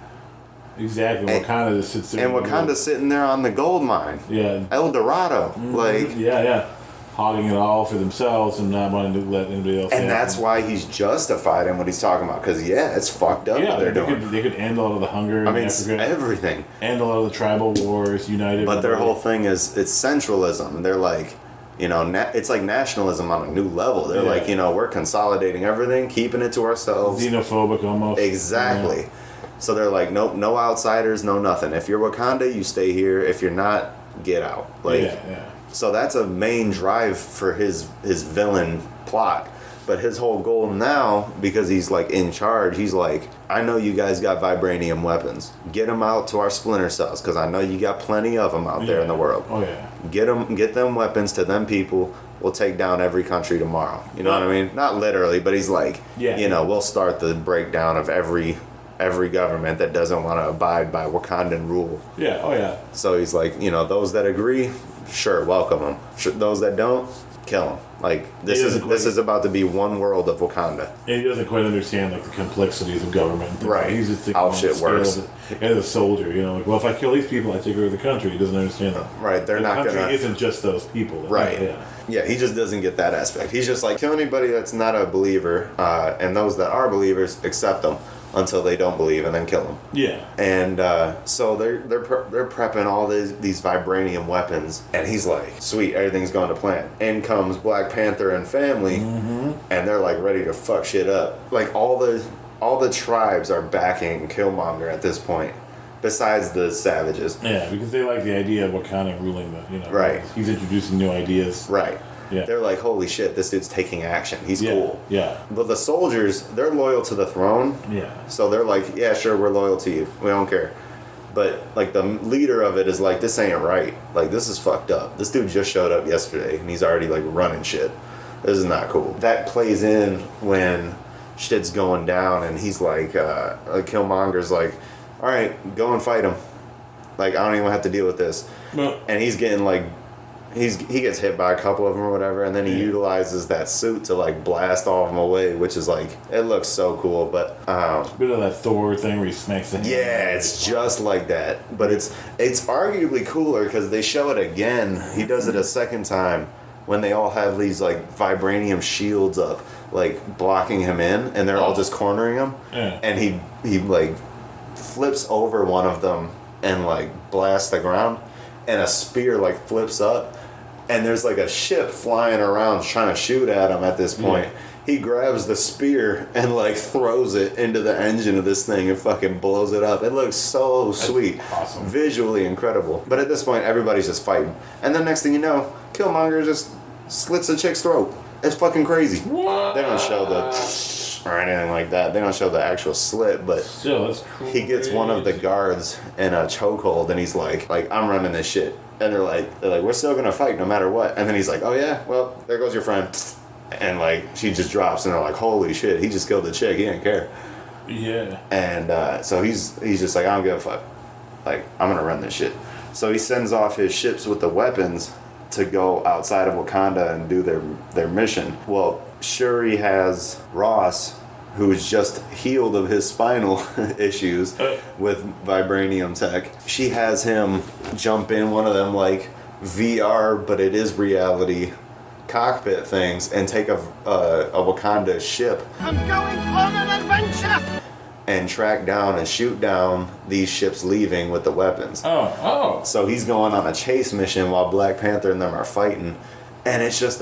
Exactly. Wakanda just sits there. And Wakanda's sitting there on the gold mine. Yeah. El Dorado. Mm-hmm. Like. Yeah. Hogging it all for themselves and not wanting to let anybody else. And that's why he's justified in what he's talking about. Because it's fucked up what they're doing. They could end a lot of the hunger. I mean, Africa, everything. End a lot of the tribal wars. United. But their whole thing is it's centralism. They're like. It's like nationalism on a new level. They're like, we're consolidating everything, keeping it to ourselves. Xenophobic almost. Exactly. Yeah. So they're like, nope, no outsiders, no nothing. If you're Wakanda, you stay here. If you're not, get out. Like, So that's a main drive for his villain plot. But his whole goal now, because he's like in charge, he's like, I know you guys got vibranium weapons. Get them out to our splinter cells, because I know you got plenty of them out there in the world. Oh yeah. Get them weapons to them people. We'll take down every country tomorrow. You know what I mean? Not literally, but he's like, we'll start the breakdown of every government that doesn't want to abide by Wakandan rule. Yeah. Oh yeah. So he's like, those that agree, sure, welcome them. Those that don't, kill them. Like, this is about to be one world of Wakanda. And he doesn't quite understand like the complexities of government. Right. He's just thinking how shit works. As a soldier, like, well, if I kill these people, I take over the country. He doesn't understand that. Right. They're not gonna. The country gonna. isn't just those people. Right. Yeah. He just doesn't get that aspect. He's just like, kill anybody that's not a believer, and those that are believers, accept them until they don't believe, and then kill them. Yeah. And so they're prepping all these vibranium weapons, and he's like, sweet, everything's going to plan. In comes Black Panther and family, and they're like ready to fuck shit up. Like all the tribes are backing Killmonger at this point, besides the savages. Yeah, because they like the idea of Wakanda ruling the, right. He's introducing new ideas. Right. Yeah. They're like, holy shit, this dude's taking action. He's cool. Yeah. But the soldiers, they're loyal to the throne. Yeah. So they're like, yeah, sure, we're loyal to you. We don't care. But, like, the leader of it is like, this ain't right. Like, this is fucked up. This dude just showed up yesterday, and he's already, like, running shit. This is not cool. That plays in when shit's going down, and he's like, Killmonger's like, all right, go and fight him. Like, I don't even have to deal with this. Well, and he's getting, like, he gets hit by a couple of them or whatever, and then he utilizes that suit to like blast all of them away, which is like, it looks so cool. But bit of that Thor thing where he smacks the hand. yeah, it's just like that, but it's arguably cooler because they show it again. He does it a second time when they all have these like vibranium shields up, like blocking him in, and they're all just cornering him. Yeah. And he like flips over one of them and like blasts the ground, and a spear like flips up, and there's like a ship flying around trying to shoot at him at this point. Yeah. He grabs the spear and like throws it into the engine of this thing and fucking blows it up. It looks so sweet. Awesome. Visually incredible. But at this point, everybody's just fighting. And then next thing you know, Killmonger just slits a chick's throat. It's fucking crazy. What? They don't show the or anything like that. They don't show the actual slit, but still, that's crazy. He gets one of the guards in a chokehold, and he's like, I'm running this shit. And they're like, we're still gonna fight no matter what. And then he's like, oh yeah, well, there goes your friend. And like, she just drops, and they're like, holy shit, he just killed the chick. He didn't care. Yeah. And so he's just like, I don't give a fuck. Like, I'm gonna run this shit. So he sends off his ships with the weapons to go outside of Wakanda and do their mission. Well, Shuri has Ross, who's just healed of his spinal issues with vibranium tech. She has him jump in one of them like VR, but it is reality cockpit things, and take a Wakanda ship. I'm going on an adventure! And track down and shoot down these ships leaving with the weapons. Oh. So he's going on a chase mission while Black Panther and them are fighting, and it's just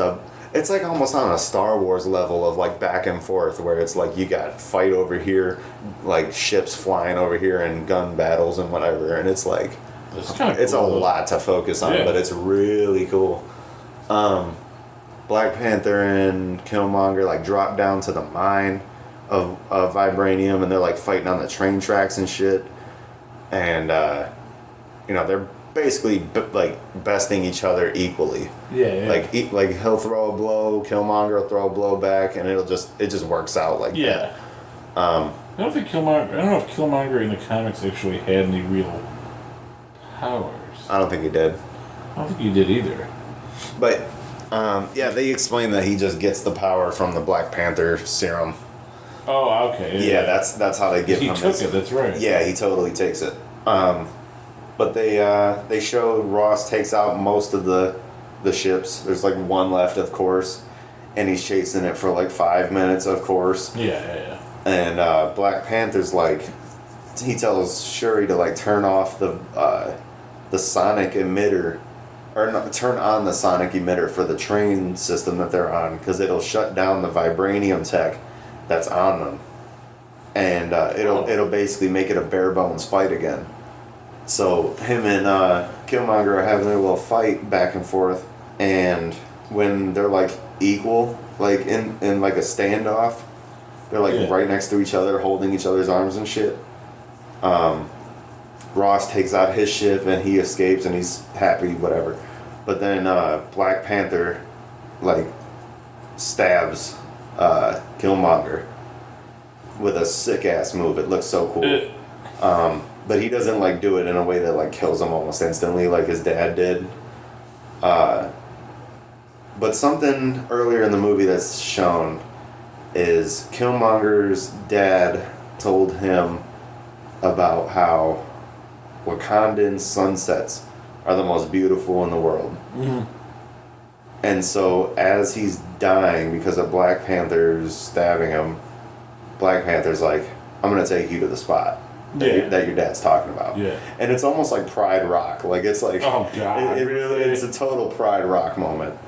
it's like almost on a Star Wars level of like back and forth, where it's like you got fight over here, like ships flying over here and gun battles and whatever, and it's like it's cool. A lot to focus on, but it's really cool. Black Panther and Killmonger like drop down to the mine of vibranium, and they're like fighting on the train tracks and shit, and they're basically like besting each other equally. Yeah. Like he'll throw a blow, Killmonger will throw a blow back, and it just works out like that. I don't know if Killmonger in the comics actually had any real powers. I don't think he did. I don't think he did either. But they explain that he just gets the power from the Black Panther serum. Oh, okay. Yeah, that's how they give him. He took it. That's right. Yeah, he totally takes it. But they show Ross takes out most of the ships. There's like one left, of course, and he's chasing it for like 5 minutes, of course. Yeah. And Black Panther's like, he tells Shuri to like turn off the sonic emitter, or no, turn on the sonic emitter for the train system that they're on, because it'll shut down the vibranium tech that's on them, and it'll basically make it a bare bones fight again. So him and Killmonger are having a little fight back and forth, and when they're like equal, like in like a standoff, they're like right next to each other, holding each other's arms and shit. Ross takes out his ship and he escapes and he's happy, whatever. But then Black Panther like stabs Killmonger with a sick ass move. It looks so cool. But he doesn't like do it in a way that like kills him almost instantly like his dad did. But something earlier in the movie that's shown is Killmonger's dad told him about how Wakandan sunsets are the most beautiful in the world. Mm-hmm. And so as he's dying because of Black Panther's stabbing him, Black Panther's like, I'm going to take you to the spot that your dad's talking about. Yeah. And it's almost like Pride Rock. Like, it's like, oh God, it really, it's a total Pride Rock moment.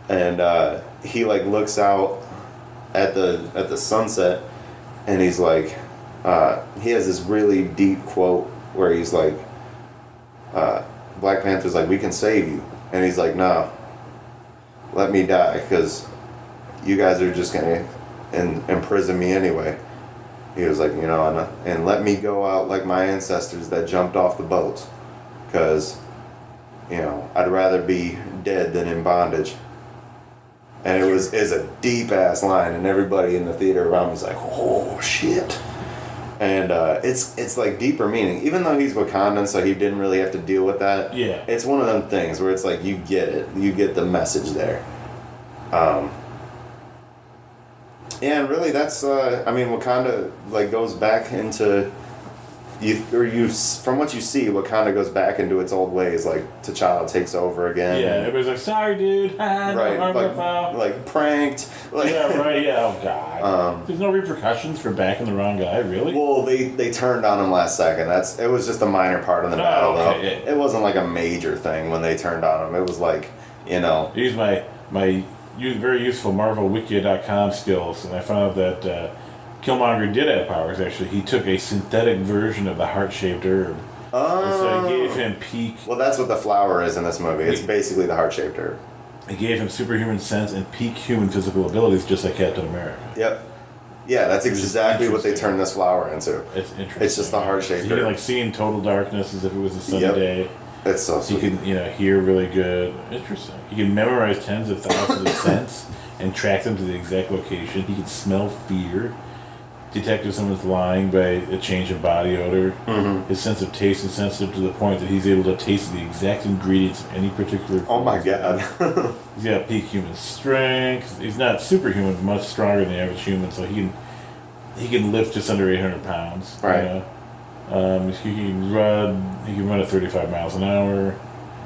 And he like looks out at the sunset, and he's like, he has this really deep quote where he's like, Black Panther's like, we can save you. And he's like, no, let me die, because you guys are just going to imprison me anyway. He was like, and let me go out like my ancestors that jumped off the boats, because, I'd rather be dead than in bondage. And it was a deep ass line, and everybody in the theater around me was like, oh shit. And it's like deeper meaning. Even though he's Wakandan, so he didn't really have to deal with that. Yeah. It's one of them things where it's like you get it. You get the message there. Yeah, and really that's Wakanda like goes back into from what you see, Wakanda goes back into its old ways. Like T'Challa takes over again. Yeah, everybody's like, "Sorry, dude." Right, like pranked. Like, yeah, right. Yeah. Oh God. There's no repercussions for backing the wrong guy, really. Well, they turned on him last second. It was just a minor part of the battle, though. Yeah. It wasn't like a major thing when they turned on him. It was like, Use my very useful MarvelWikia.com skills, and I found out that Killmonger did have powers. Actually, he took a synthetic version of the heart-shaped herb. Oh. And so it gave him peak. Well, that's what the flower is in this movie. It's basically the heart-shaped herb. It gave him superhuman sense and peak human physical abilities, just like Captain America. Yep. Yeah, that's exactly what they turned this flower into. It's interesting. It's just the heart-shaped He herb. can like see in total darkness as if it was a sunny day. It's so He sweet. can hear really good. Interesting. He can memorize tens of thousands of scents and track them to the exact location. He can smell fear. Detect if someone's lying by a change in body odor. Mm-hmm. His sense of taste is sensitive to the point that he's able to taste the exact ingredients of any particular food. Oh my god. He's got peak human strength. He's not superhuman, but much stronger than the average human, so he can lift just under 800 pounds. Right. He can run at 35 miles an hour.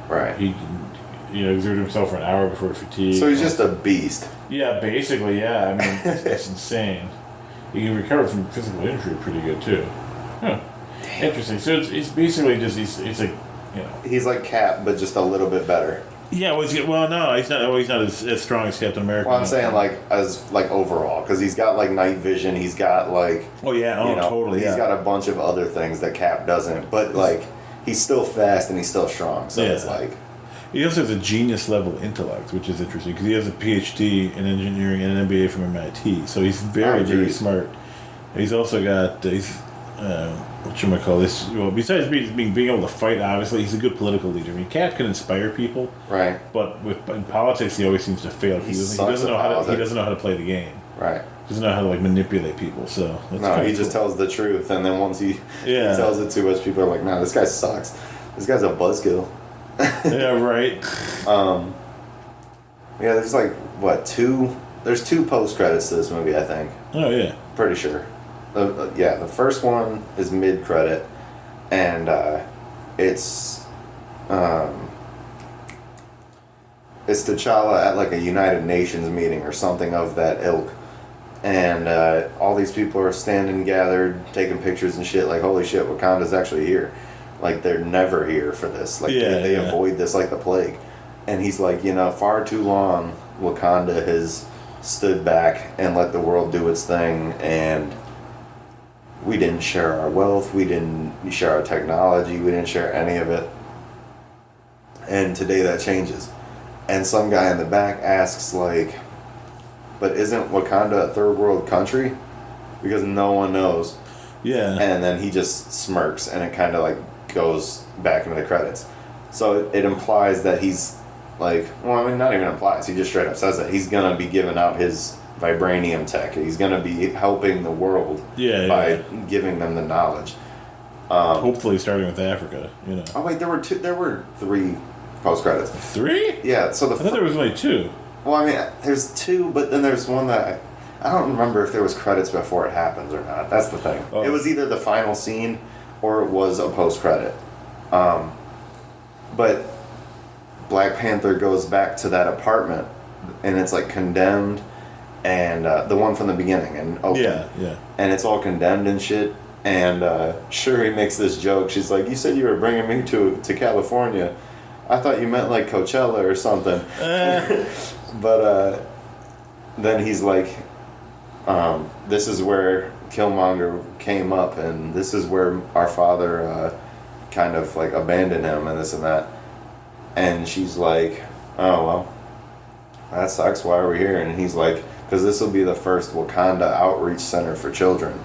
Right. He can exert himself for an hour before fatigue. So he's just a beast. Yeah, basically, yeah. I mean, it's insane. He can recover from physical injury pretty good too. Huh. Interesting. So it's basically just it's like He's like Cap, but just a little bit better. Yeah. No, he's not. He's not as strong as Captain America. Well, I'm saying as overall, because he's got like night vision. He's got like totally. He's got a bunch of other things that Cap doesn't. But like he's still fast and he's still strong. So it's like. He also has a genius level intellect, which is interesting because he has a PhD in engineering and an MBA from MIT. So he's very smart. He's also got whatchamacallit. Well, besides being able to fight, obviously he's a good political leader. I mean, Cap can inspire people, right? But in politics, he always seems to fail. He doesn't know how to play the game. Right. He doesn't know how to manipulate people. So he just tells the truth, and then once he tells it to us, people are like, "Man, this guy sucks. This guy's a buzzkill." Yeah, right. Yeah, there's like there's two post credits to this movie, I think. Oh yeah, pretty sure. The first one is mid credit, and it's T'Challa at like a United Nations meeting or something of that ilk, and all these people are standing gathered, taking pictures and shit. Like, holy shit, Wakanda's actually here. Like, they're never here for this. Like, they avoid this like the plague. And he's like, far too long Wakanda has stood back and let the world do its thing, and we didn't share our wealth, we didn't share our technology, we didn't share any of it. And today that changes. And some guy in the back asks, like, but isn't Wakanda a third world country? Because no one knows. Yeah. And then he just smirks, and it kind of like goes back into the credits. So it implies that he's like, well, I mean, not even implies, he just straight up says that he's gonna be giving out his vibranium tech. He's gonna be helping the world by giving them the knowledge. Hopefully starting with Africa, Oh wait, there were 3 post credits. 3? Yeah, so I thought there was only 2. Well, I mean, there's 2, but then there's one that I don't remember if there was credits before it happens or not. That's the thing. Oh. It was either the final scene or it was a post credit. But Black Panther goes back to that apartment, and it's like condemned, and the one from the beginning in Oakland. Yeah. And it's all condemned and shit. And Shuri makes this joke. She's like, "You said you were bringing me to California. I thought you meant like Coachella or something." But then he's like, "This is where Killmonger came up, and this is where our father kind of like abandoned him, and this and that." And she's like, "Oh well, that sucks. Why are we here?" And he's like, "Because this will be the first Wakanda outreach center for children."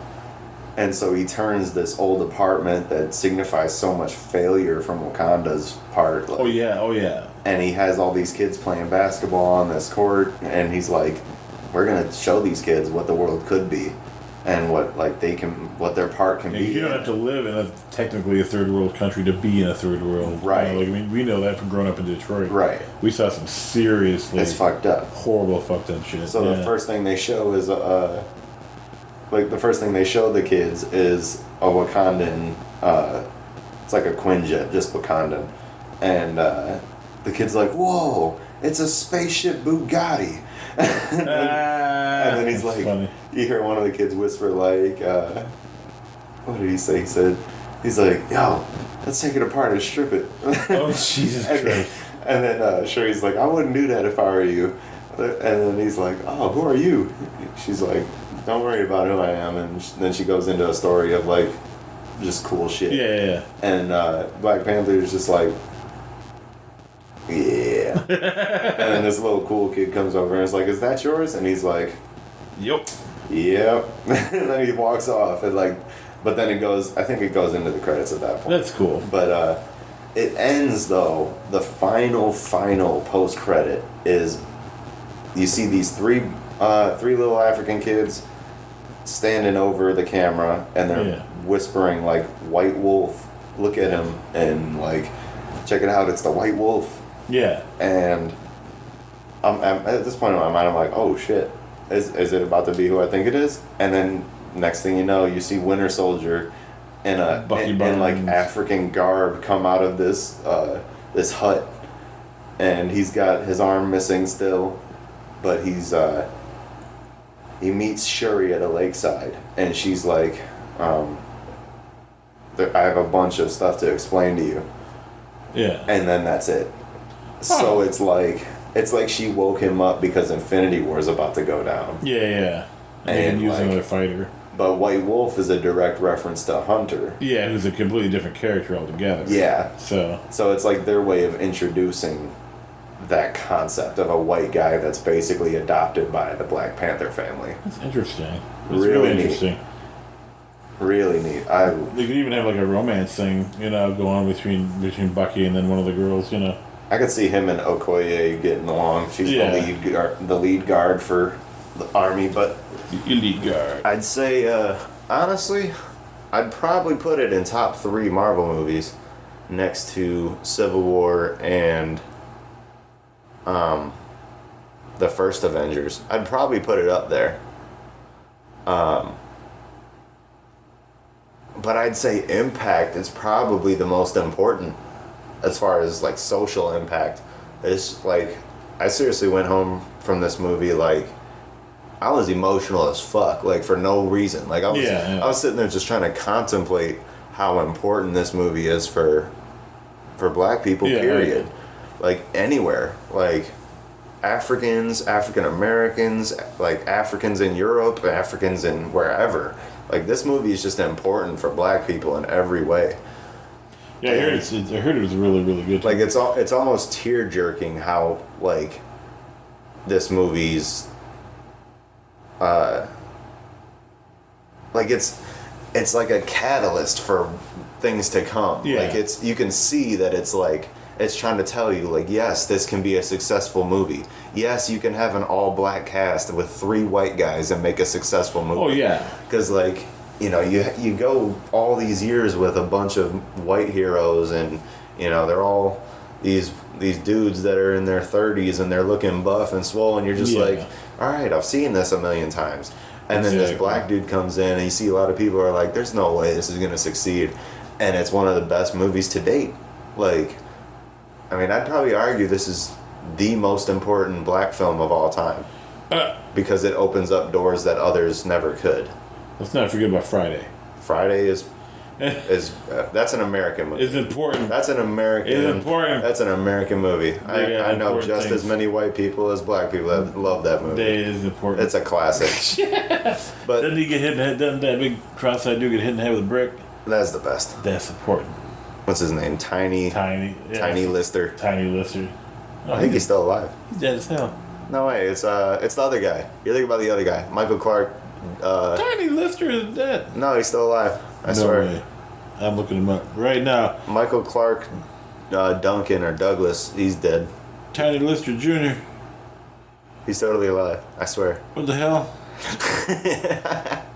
And so he turns this old apartment that signifies so much failure from Wakanda's part. Like, oh yeah. And he has all these kids playing basketball on this court, and he's like, "We're gonna show these kids what the world could be." and what what their part can be. You don't have to live in technically a third world country to be in a third world. Right. You know, like, I mean, we know that from growing up in Detroit. Right. We saw some seriously It's fucked up. horrible fucked up shit. So the first thing they show is the first thing they show the kids is a Wakandan. It's like a Quinjet, just Wakandan, and the kid's like, "Whoa, it's a spaceship Bugatti." And then he's like, funny. you hear one of the kids whisper like, what did he say? He's like, "Yo, let's take it apart and strip it." Oh, Jesus Christ. And then Sherry's like, "I wouldn't do that if I were you." And then he's like, "Oh, who are you?" She's like, "Don't worry about who I am." And then she goes into a story of like just cool shit. Yeah. And Black Panther is just like, yeah. And then this little cool kid comes over and is like, "Is that yours?" And he's like, Yep. "Yep." And then he walks off and like, but then I think it goes into the credits at that point. That's cool. But it ends though, the final post credit is you see these three little African kids standing over the camera and they're whispering like, "White wolf, look at him," and like, "Check it out, it's the white wolf." Yeah. And I'm at this point in my mind, I'm like, "Oh shit, is it about to be who I think it is?" And then next thing you know, you see Winter Soldier in like African garb come out of this this hut, and he's got his arm missing still, but he meets Shuri at a lakeside, and she's like, "I have a bunch of stuff to explain to you." Yeah. And then that's it. So it's like she woke him up because Infinity War is about to go down. Yeah. And use like, another fighter. But White Wolf is a direct reference to Hunter. Yeah, who's a completely different character altogether. Yeah. So it's like their way of introducing that concept of a white guy that's basically adopted by the Black Panther family. That's interesting. It's Really really neat. interesting. Really neat. They could even have like a romance thing, go on between Bucky and then one of the girls, I could see him and Okoye getting along. She's the lead guard for the army, but elite guard. I'd say honestly, I'd probably put it in top 3 Marvel movies, next to Civil War and the first Avengers. I'd probably put it up there. But I'd say impact is probably the most important as far as like social impact. It's like I seriously went home from this movie like I was emotional as fuck, like for no reason. Like I was sitting there just trying to contemplate how important this movie is for black people, period. Like anywhere. Like Africans, African Americans, like Africans in Europe, Africans in wherever. Like this movie is just important for black people in every way. Yeah, I heard it was really, really good. Like it's almost tear jerking how like this movie's like it's like a catalyst for things to come. Yeah. Like you can see that it's like it's trying to tell you like, yes, this can be a successful movie. Yes, you can have an all black cast with 3 white guys and make a successful movie. Oh yeah. Because like you go all these years with a bunch of white heroes and they're all these dudes that are in their 30s and they're looking buff and swole and you're just like, all right, I've seen this a million times. And then this black dude comes in and you see a lot of people are like, there's no way this is going to succeed. And it's one of the best movies to date. Like, I mean, I'd probably argue this is the most important black film of all time. Because it opens up doors that others never could. Let's not forget about Friday. Friday is that's an American movie. It's important. That's an American. It's important. That's an American movie. I know just as many white people as black people that love that movie. It is important. It's a classic. But doesn't he get hit in the head? Doesn't that big cross-eyed dude get hit in the head with a brick? That's the best. That's important. What's his name? Tiny Lister. Tiny Lister. I think he's still alive. He's dead as hell. No way. It's the other guy. You're thinking about the other guy, Michael Clark. Tiny Lister is dead. No, he's still alive. I no swear. Way. I'm looking him up right now. Michael Clark Duncan or Douglas, he's dead. Tiny Lister Jr. He's totally alive. I swear. What the hell?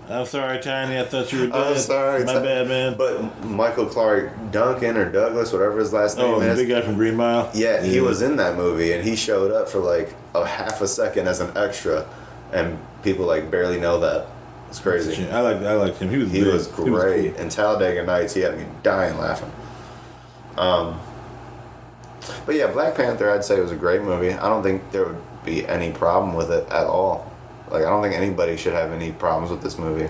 I'm sorry, Tiny. I thought you were dead. I'm sorry. My bad, man. But Michael Clark Duncan or Douglas, whatever his last name Oh, the is. big guy from Green Mile? Yeah, he was in that movie, and he showed up for like a half a second as an extra, and people like barely know that. It's crazy. I liked him. He was Great. He was cool. And Talladega Nights, he had me dying laughing. But yeah, Black Panther, I'd say was a great movie. I don't think there would be any problem with it at all. Like, I don't think anybody should have any problems with this movie.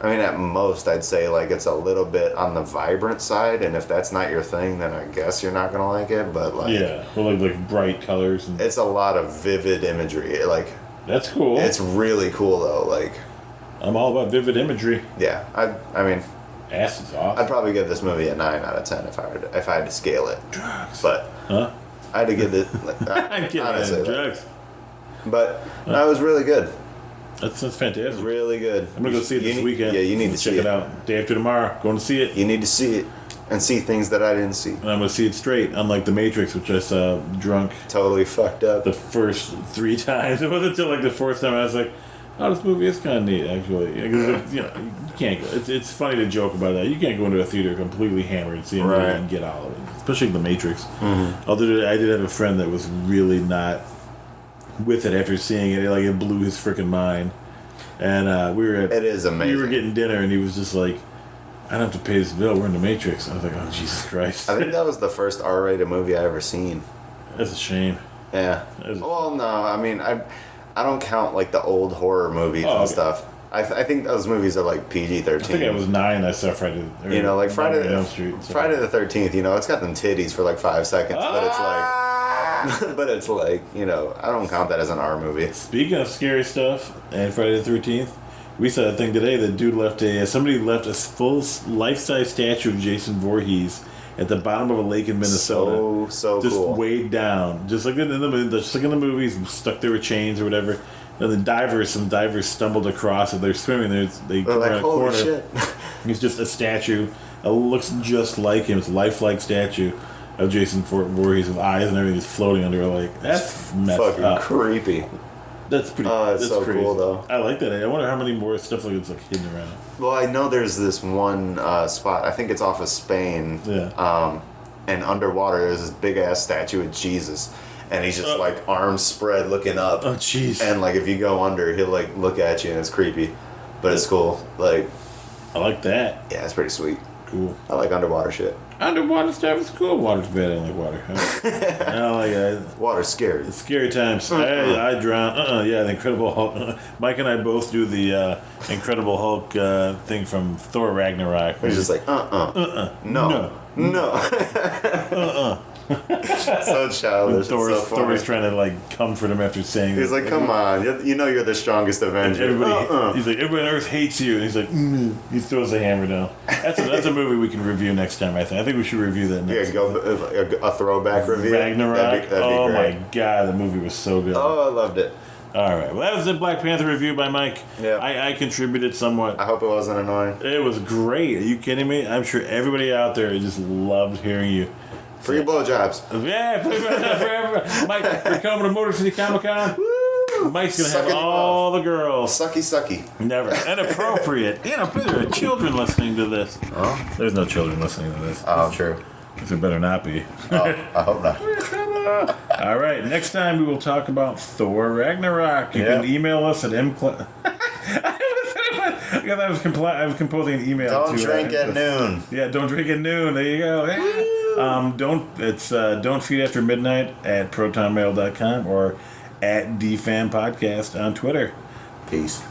I mean, at most, I'd say, like, it's a little bit on the vibrant side, and if that's not your thing, then I guess you're not gonna like it, but, like... Yeah, well, like bright colors. And... It's a lot of vivid imagery, like... That's cool. It's really cool, though, like... I'm all about vivid imagery. Yeah, I mean... Ass is awesome. I'd probably give this movie a 9 out of 10 if I had to scale it. Drugs. But... Huh? I had to give it... Like, I'm kidding, honestly, man. Drugs. But, no, it was really good. That's fantastic. Really good. I'm going to go see it this weekend. Yeah, you need to check see it out. Day after tomorrow. Going to see it. You need to see it and see things that I didn't see. And I'm going to see it straight, unlike The Matrix, which I saw drunk Totally fucked up. the first 3 times. It wasn't until like the 4th time I was like, oh, this movie is kind of neat, actually. Because, you can't go. It's funny to joke about that. You can't go into a theater completely hammered and see a movie and get all of it. Especially The Matrix. Mm-hmm. Although I did have a friend that was really not with it after seeing it. Like, it blew his freaking mind. And we were at... It is amazing. We were getting dinner, and he was just like, I don't have to pay this bill. We're in The Matrix. I was like, oh, Jesus Christ. I think that was the first R-rated movie I ever seen. That's a shame. Yeah. Well, no, I mean, I don't count, like, the old horror movies and stuff. I think those movies are, like, PG-13. I think I was 9. I saw Friday. You know, like Friday the 13th. You know, it's got them titties for like 5 seconds, but it's like, but it's like, you know, I don't count that as an R movie. Speaking of scary stuff and Friday the 13th, we saw a thing today. The dude somebody left a full life-size statue of Jason Voorhees at the bottom of a lake in Minnesota. So just cool. weighed down, just like in the movies, stuck there with chains or whatever. And some divers stumbled across it. They're swimming. They come like, around a holy corner. shit. It's just a statue. It looks just like him. It's a lifelike statue of Jason Voorhees with eyes and everything just floating under a lake. That's messed fucking up. creepy. That's pretty. Oh, it's that's so crazy. cool though. I like that. I wonder how many more stuff like it's like hidden around. Well, I know there's this one spot. I think it's off of Spain. Yeah. And underwater, there's this big ass statue of Jesus, and he's just like arms spread, looking up. Oh, jeez. And like if you go under, he'll like look at you, and it's creepy, but it's cool. Like, I like that. yeah, it's pretty sweet. Cool. I like underwater shit. Underwater stuff is cool. Water's bad. I don't like water. I don't like it. Water's scary. It's scary times. I drown. Yeah, the Incredible Hulk. Mike and I both do the Incredible Hulk thing from Thor Ragnarok. He's just like, no. So childish. Thor's trying to like comfort him after saying. He's like, come on, you know you're the strongest Avenger. He's like, everybody on Earth hates you, and he's like, he throws the hammer down. That's a movie we can review next time. I think we should review that next. Yeah, go a throwback review. Ragnarok. That'd be Oh great. my god, the movie was so good. Oh, I loved it. All right, well, that was the Black Panther review by Mike. Yeah. I contributed somewhat. I hope it wasn't annoying. It was great. Are you kidding me? I'm sure everybody out there just loved hearing you. Free blowjobs. Yeah, forever. Mike, we're coming to Motor City Comic Con. Mike's gonna have Suckity all the girls. Sucky. Never. Inappropriate. There are children listening to this. Oh? There's no children listening to this. Oh, true. There better not be. Oh, I hope not. All right, next time we will talk about Thor Ragnarok. You can email us at I was composing an email. Don't drink at noon. Yeah, don't drink at noon. There you go. Don't feed after midnight at protonmail.com or at DFAM podcast on Twitter. Peace.